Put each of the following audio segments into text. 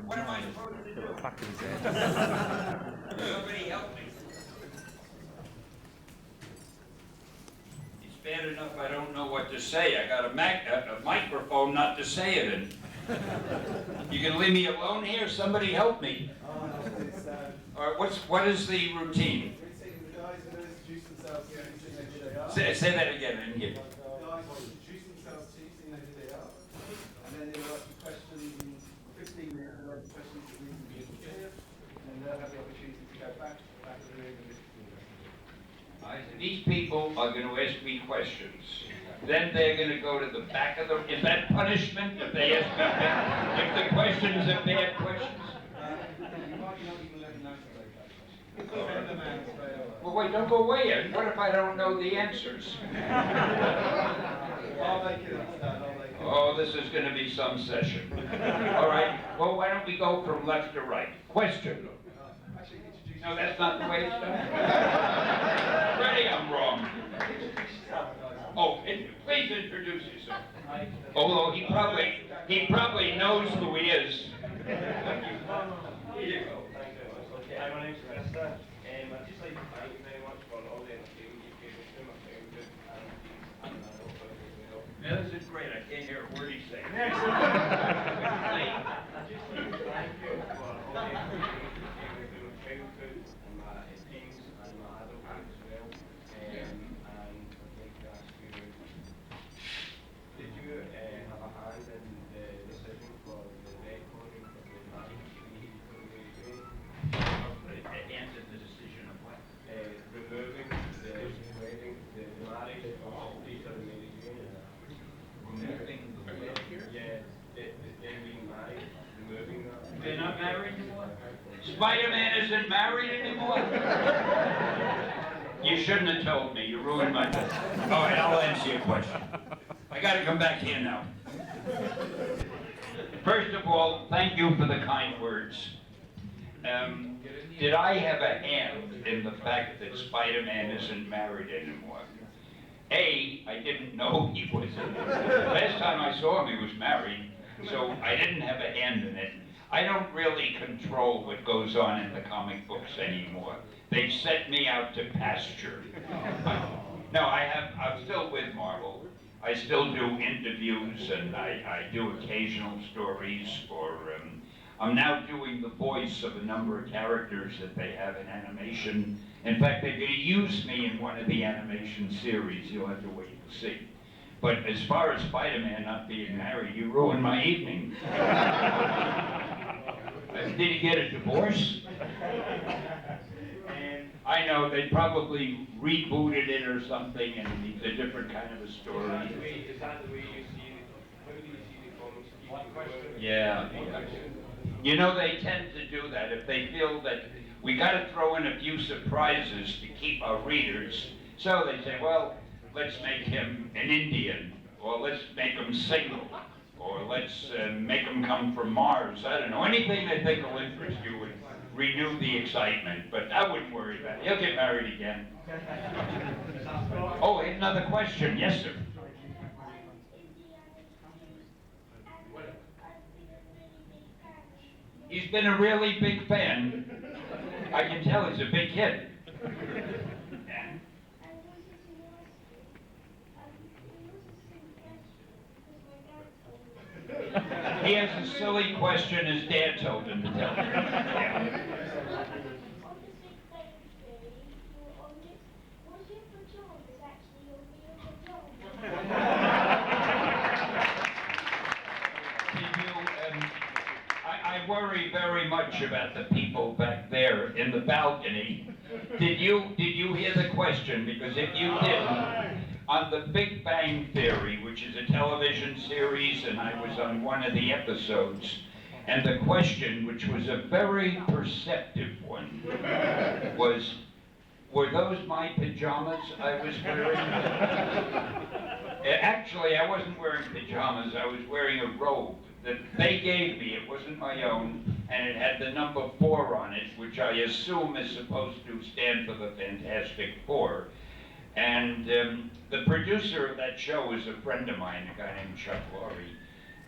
What am I supposed to do? Back in his head. Somebody help me. It's bad enough I don't know what to say. I got a microphone not to say it in. You gonna leave me alone here? Somebody help me. All right, what is the routine? The guys are going to introduce themselves to you, so you know who they are. Say that again. I didn't hear. The guys will introduce themselves to you, so you know who they are. And then they'll ask you questions in 15 minutes, they'll ask you questions that we can be clear. And they'll have the opportunity to go back to the back of the room and listen to you. These people are going to ask me questions. Then they're going to go to the back of the... Is that punishment if they ask me if the questions are bad questions? You might not even let them know to those questions. Send them out straight away. Well, wait, don't go away. What if I don't know the answers? I'll make it understand, I'll make it. Oh, this is going to be some session. All right. Well, why don't we go from left to right? Question. Actually, introduce No, that's not the way it's done. Ready, I'm wrong. Oh, please introduce yourself. Although he probably knows who he is. Here you go. Thanks very much. Okay, my name's Krista. I'd just like to thank you very much for all the entertainment you've given to my childhood and I hope it will. Now, this is great. I can't hear a word he's saying. I'd just like to thank you for all the entertainment you've given to my childhood and my teens and my adulthood as well. And I'd like to ask you, did you have a hand in the decision for the recording of the marriage we were doing? Answer the decision of what? Removing the wedding, the marriage of Peter and Mary Jane. Removing the word here? Yeah, them being married, removing that. They're not married anymore? Spider-Man isn't married anymore? You shouldn't have told me. You ruined my business. All right, I'll answer your question. I got to come back here now. First of all, thank you for the kind words. Did I have a hand in the fact that Spider-Man isn't married anymore? A, I didn't know he was. Last time I saw him, he was married, so I didn't have a hand in it. I don't really control what goes on in the comic books anymore. They've set me out to pasture. No, I'm still with Marvel. I still do interviews and I do occasional stories for, I'm now doing the voice of a number of characters that they have in animation. In fact, they're going to use me in one of the animation series. You'll have to wait and see. But as far as Spider-Man not being married, you ruined my evening. Did he get a divorce? I know, they probably rebooted it or something and it's a different kind of a story. Is that the way you see it? How do you see the comics? What question? Yeah. You know, they tend to do that if they feel that we got to throw in a few surprises to keep our readers. So they say, well, let's make him an Indian, or let's make him single, or let's make him come from Mars. I don't know, anything they think will interest you would renew the excitement, but I wouldn't worry about it. He'll get married again. Oh, another question. Yes, sir. He's been a really big fan. I can tell he's a big kid. He has a silly question his dad told him to tell him. Yeah. I worry very much about the people back there in the balcony. Did you hear the question? Because if you didn't, on The Big Bang Theory, which is a television series, and I was on one of the episodes, and the question, which was a very perceptive one, was, were those my pajamas I was wearing? Actually, I wasn't wearing pajamas, I was wearing a robe that they gave me. It wasn't my own, and it had the number 4 on it, which I assume is supposed to stand for the Fantastic Four. And the producer of that show is a friend of mine, a guy named Chuck Lorre.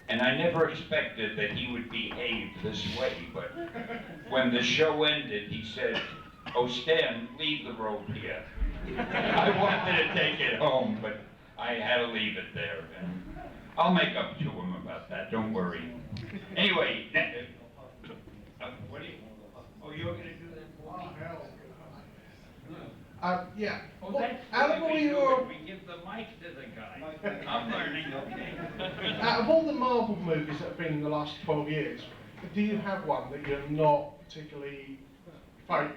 And I never expected that he would behave this way, but when the show ended, he said, "Oh, Stan, leave the robe here." I wanted to take it home, but I had to leave it there. And I'll make up to him about that, don't worry. Anyway, what do you, oh, you're gonna do that for me? Yeah. Oh, that's Out the of way all we do your, it. We give the mic to the guy. I'm learning, okay. out of all the Marvel movies that have been in the last 12 years, do you have one that you're not particularly, that's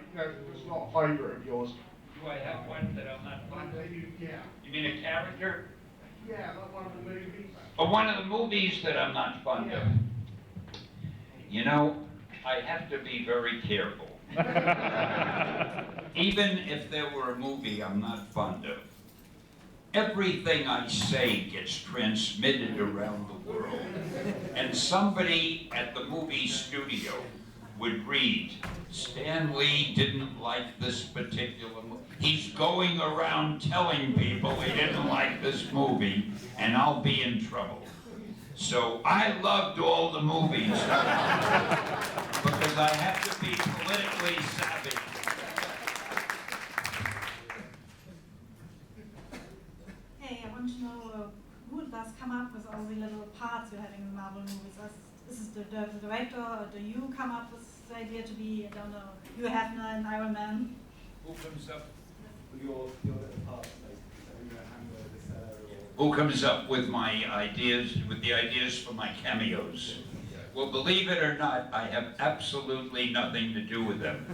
not a favourite of yours? Do I have one that I'm not fond of? Yeah. You mean a character? Yeah, like one of the movies. Or one of the movies that I'm not fond of? You know, I have to be very careful. Even if there were a movie I'm not fond of, everything I say gets transmitted around the world. And somebody at the movie studio would read, "Stan Lee didn't like this particular movie. He's going around telling people he didn't like this movie, and I'll be in trouble." So I loved all the movies because I have to be politically savvy. Hey, I want to know who does come up with all the little parts you're having in Marvel movies? Is it the director, or do you come up with the idea to be, I don't know, Hugh Hefner and Iron Man? Who comes up? Your little parts, like having a hamburger seller or... Who comes up with my ideas, with the ideas for my cameos? Well, believe it or not, I have absolutely nothing to do with them.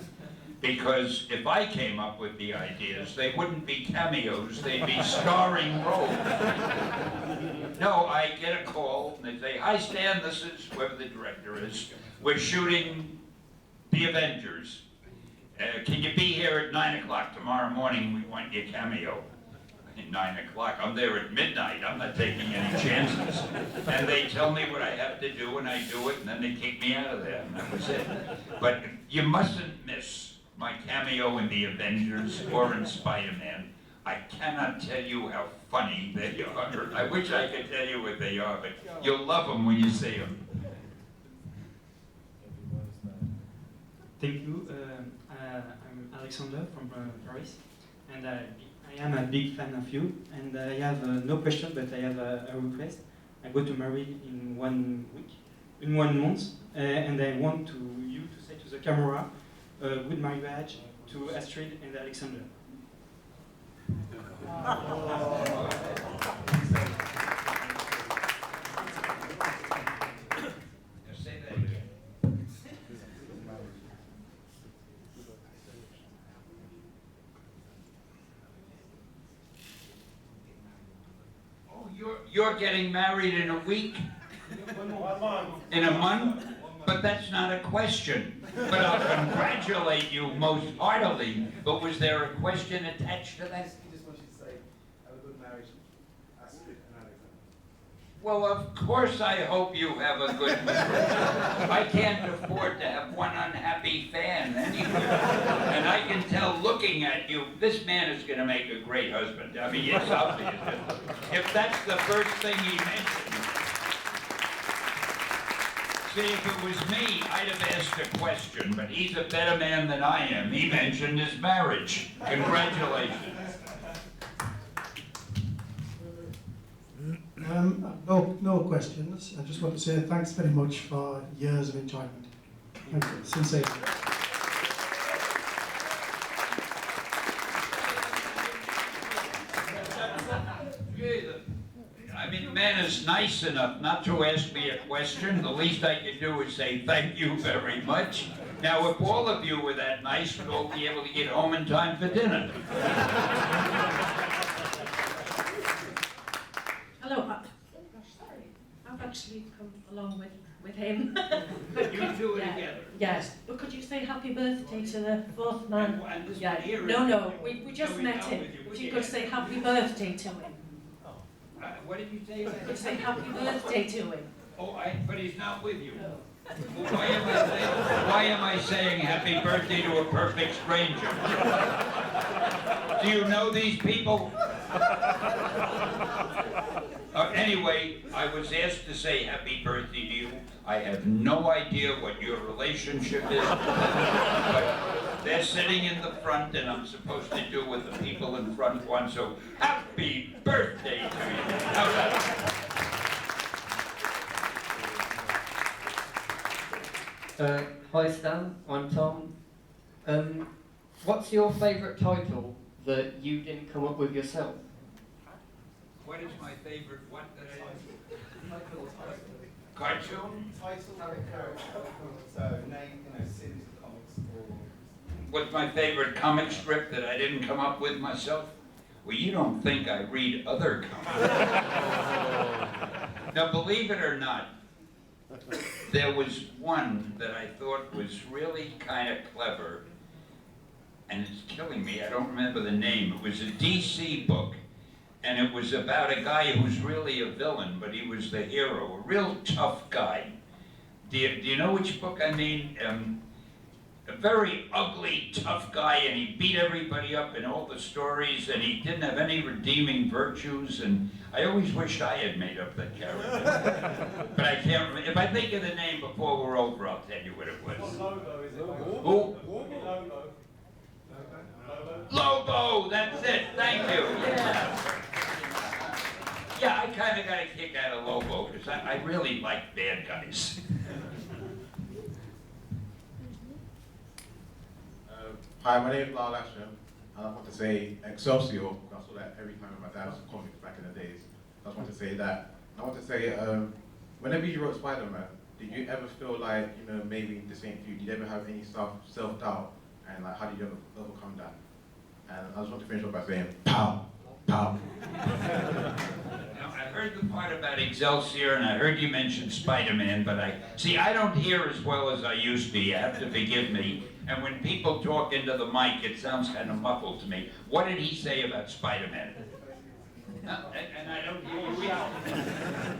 Because if I came up with the ideas, they wouldn't be cameos, they'd be starring roles. No, I get a call, and they say, "Hi Stan, this is whoever the director is. We're shooting The Avengers. Can you be here at 9 o'clock tomorrow morning? We want your cameo." At 9 o'clock, I'm there at midnight, I'm not taking any chances. And they tell me what I have to do, and I do it, and then they kick me out of there, and that was it. But you mustn't miss my cameo in The Avengers or in Spider-Man. I cannot tell you how funny they are. I wish I could tell you what they are, but you'll love them when you see them. Thank you. I'm Alexander from Paris, and I am a big fan of you. And I have no question, but I have a request. I go to marry in 1 week, in 1 month, and I want you to say to the camera, "Good marriage to Astrid and Alexander." Say that again. Oh, you're getting married in a week? In a month? But that's not a question. But I'll congratulate you most heartily. But was there a question attached to that? He just wants you to say, have a good marriage, Astrid and Alexander. Well, of course I hope you have a good marriage. I can't afford to have one unhappy fan anywhere. And I can tell looking at you, this man is going to make a great husband. I mean, it's obvious. If that's the first thing he mentioned. See, if it was me, I'd have asked a question, but he's a better man than I am. He mentioned his marriage. Congratulations. No questions. I just want to say thanks very much for years of enjoyment. Thank you, sincerely. I mean, the man is nice enough not to ask me a question. The least I can do is say thank you very much. Now, if all of you were that nice, we'd all be able to get home in time for dinner. Hello, I've actually come along with him. You two are Yeah. together. Yes, but could you say happy birthday to the fourth man? And this Yeah. one here No, is- no, we just So met he's not him. with you. If you could say happy birthday to him. What did you say? Could say happy birthday to him. Oh, but he's not with you. Well, why am I saying happy birthday to a perfect stranger? Do you know these people? Anyway, I was asked to say happy birthday to you. I have no idea what your relationship is, but they're sitting in the front and I'm supposed to do what the people in front want, so happy birthday to you. How's that? Hi Stan, I'm Tom. What's your favourite title that you didn't come up with yourself? What is my favorite, what did I Title. cartoon? Character. So name, series of comics or. What's my favorite comic strip that I didn't come up with myself? Well, you don't think I read other comics. Now, believe it or not, there was one that I thought was really kind of clever, and it's killing me, I don't remember the name. It was a DC book, and it was about a guy who's really a villain, but he was the hero, a real tough guy. Do you know which book I mean? A very ugly, tough guy, and he beat everybody up in all the stories, and he didn't have any redeeming virtues, and I always wished I had made up that character. But I can't remember. If I think of the name before we're over, I'll tell you what it was. What logo is it? Who? Lobo. Lobo, that's it, thank you, yeah. Yeah, I kind of got a kick out of Lobo, because I really like bad guys. Hi, my name is Lyle Ashton, and I want to say Excelsior. I saw that every time my dad was comics back in the days. I just want to say that. I want to say, whenever you wrote Spider-Man, did you ever feel like, maybe this ain't for you? Did you ever have any self-doubt? And like, how did you overcome that? And I just want to finish off by saying, pow, pow. Now, I heard the part about Excelsior, and I heard you mention Spider-Man, but I don't hear as well as I used to. You have to forgive me. And when people talk into the mic, it sounds kind of muffled to me. What did he say about Spider-Man? And I don't hear you either.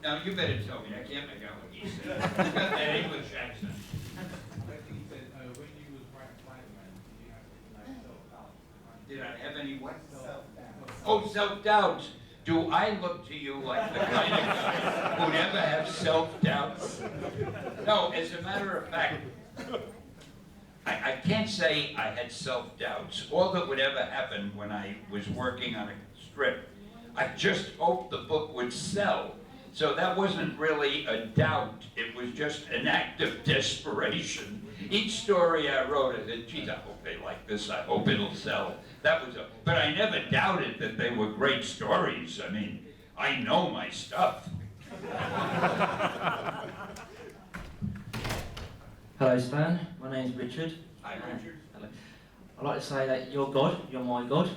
Now, you better tell me. I can't make out what he said. He's got that English accent. Did I have any what? Oh, self-doubt. Do I look to you like the kind of guy who'd ever have self-doubts? No, as a matter of fact, I can't say I had self-doubts. All that would ever happen when I was working on a strip, I just hoped the book would sell. So that wasn't really a doubt. It was just an act of desperation. Each story I wrote, I said, geez, I hope they like this. I hope it'll sell. But I never doubted that they were great stories. I mean, I know my stuff. Hello Stan, my name's Richard. Hi, Richard. Hello. I'd like to say that you're God, you're my God.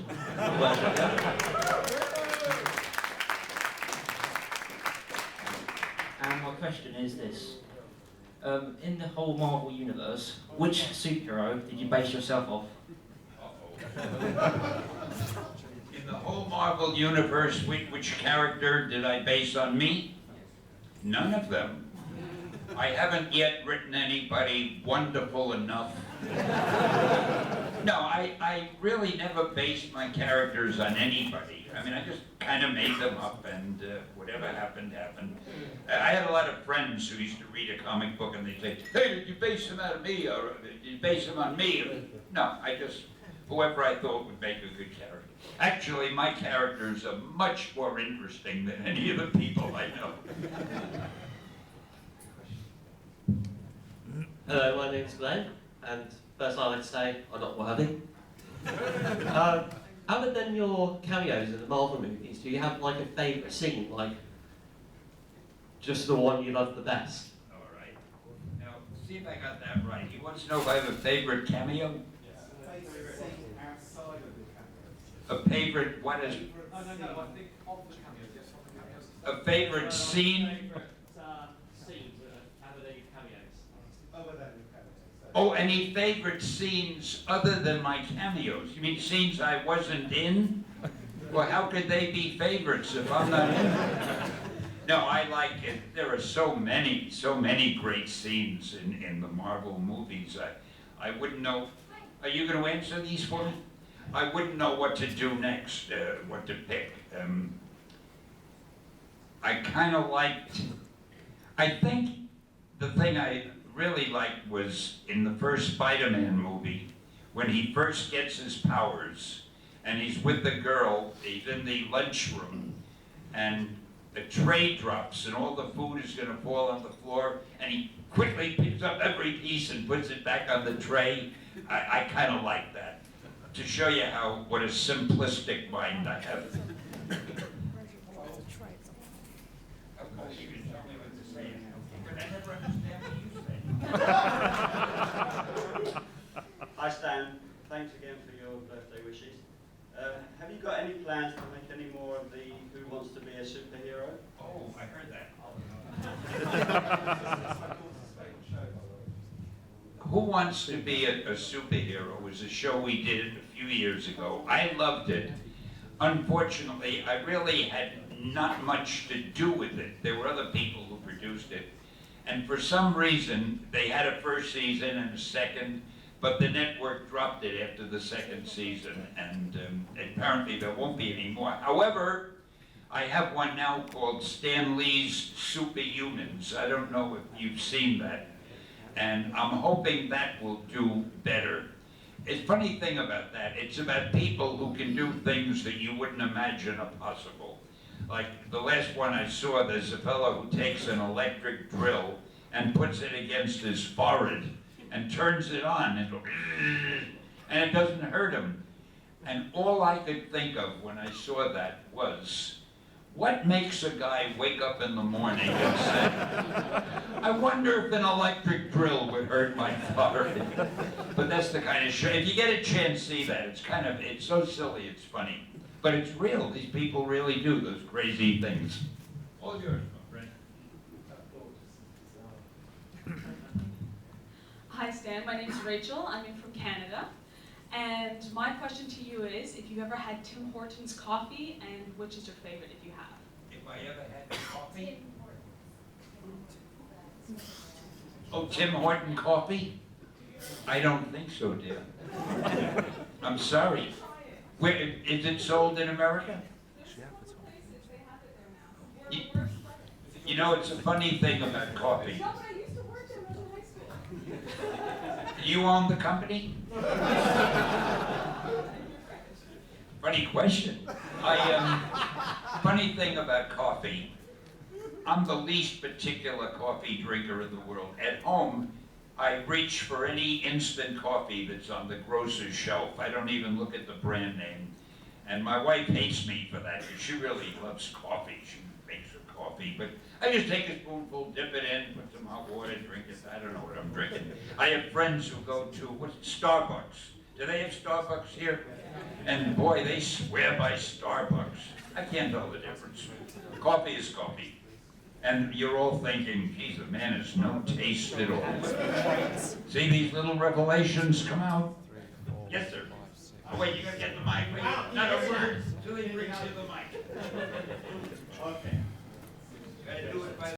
And my question is this. In the whole Marvel universe, which superhero did you base yourself off? In the whole Marvel universe, which character did I base on me? None of them. I haven't yet written anybody wonderful enough. No, I really never based my characters on anybody. I mean, I just kind of made them up, and whatever happened, happened. I had a lot of friends who used to read a comic book and they'd say, hey, did you base them out of me, or did you base them on me? No, I just, whoever I thought would make a good character. Actually, my characters are much more interesting than any of the people I know. Hello, my name's Glenn, and first I'd like to say I'm not worthy. Other than your cameos in the Marvel movies, do you have like a favourite scene, like just the one you love the best? All right. Now, see if I got that right. He wants to know if I have a favorite cameo? Favorite scene outside of the cameos. A favorite, what is, No, I think of the cameos, yes, of the cameos. a favorite scene? Favourite scenes other than your cameos? Other than the cameos. So Oh, any favorite scenes other than my cameos? You mean scenes I wasn't in? Well, how could they be favorites if I'm not in? No, I like it. There are so many great scenes in the Marvel movies. I wouldn't know. Are you going to answer these for me? I wouldn't know what to do next, what to pick. I kind of liked, I think the thing I really liked was in the first Spider-Man movie, when he first gets his powers, and he's with the girl, he's in the lunchroom, and a tray drops, and all the food is gonna fall on the floor, and he quickly picks up every piece and puts it back on the tray. I kind of like that, to show you what a simplistic mind I have. Hi Stan, thanks again for your birthday wishes. Have you got any plans to make any more of the Who Wants to Be a Superhero? Oh, I heard that. Who Wants to Be a Superhero was a show we did a few years ago. I loved it. Unfortunately, I really had not much to do with it. There were other people who produced it. And for some reason, they had a first season and a second, but the network dropped it after the second season, and apparently there won't be any more. However, I have one now called Stan Lee's Superhumans. I don't know if you've seen that. And I'm hoping that will do better. The funny thing about that, it's about people who can do things that you wouldn't imagine are possible. Like the last one I saw, there's a fellow who takes an electric drill and puts it against his forehead and turns it on and it doesn't hurt him. And all I could think of when I saw that was, what makes a guy wake up in the morning and say, I wonder if an electric drill would hurt my forehead? But that's the kind of show, if you get a chance to see that, it's so silly, it's funny. But it's real, these people really do those crazy things. All yours, my friend. Hi Stan, my name is Rachel, I'm in from Canada. And my question to you is, if you ever had Tim Hortons coffee, and which is your favorite if you have? If I ever had coffee? Oh, Tim Horton coffee? I don't think so, dear. I'm sorry. Where, is it sold in America? You know, it's a funny thing about coffee. You own the company? Funny question. Funny thing about coffee, I'm the least particular coffee drinker in the world. At home, I reach for any instant coffee that's on the grocer's shelf. I don't even look at the brand name. And my wife hates me for that, because she really loves coffee. She makes her coffee, but I just take a spoonful, dip it in, put some hot water, drink it. I don't know what I'm drinking. I have friends who go to, Starbucks. Do they have Starbucks here? And boy, they swear by Starbucks. I can't tell the difference. Coffee is coffee. And you're all thinking, geez, the man has no taste at all. See these little revelations come out? Yes, sir. Oh, wait, you gotta get the mic. Wait, not a word till he brings you the mic. Okay. Gotta do it by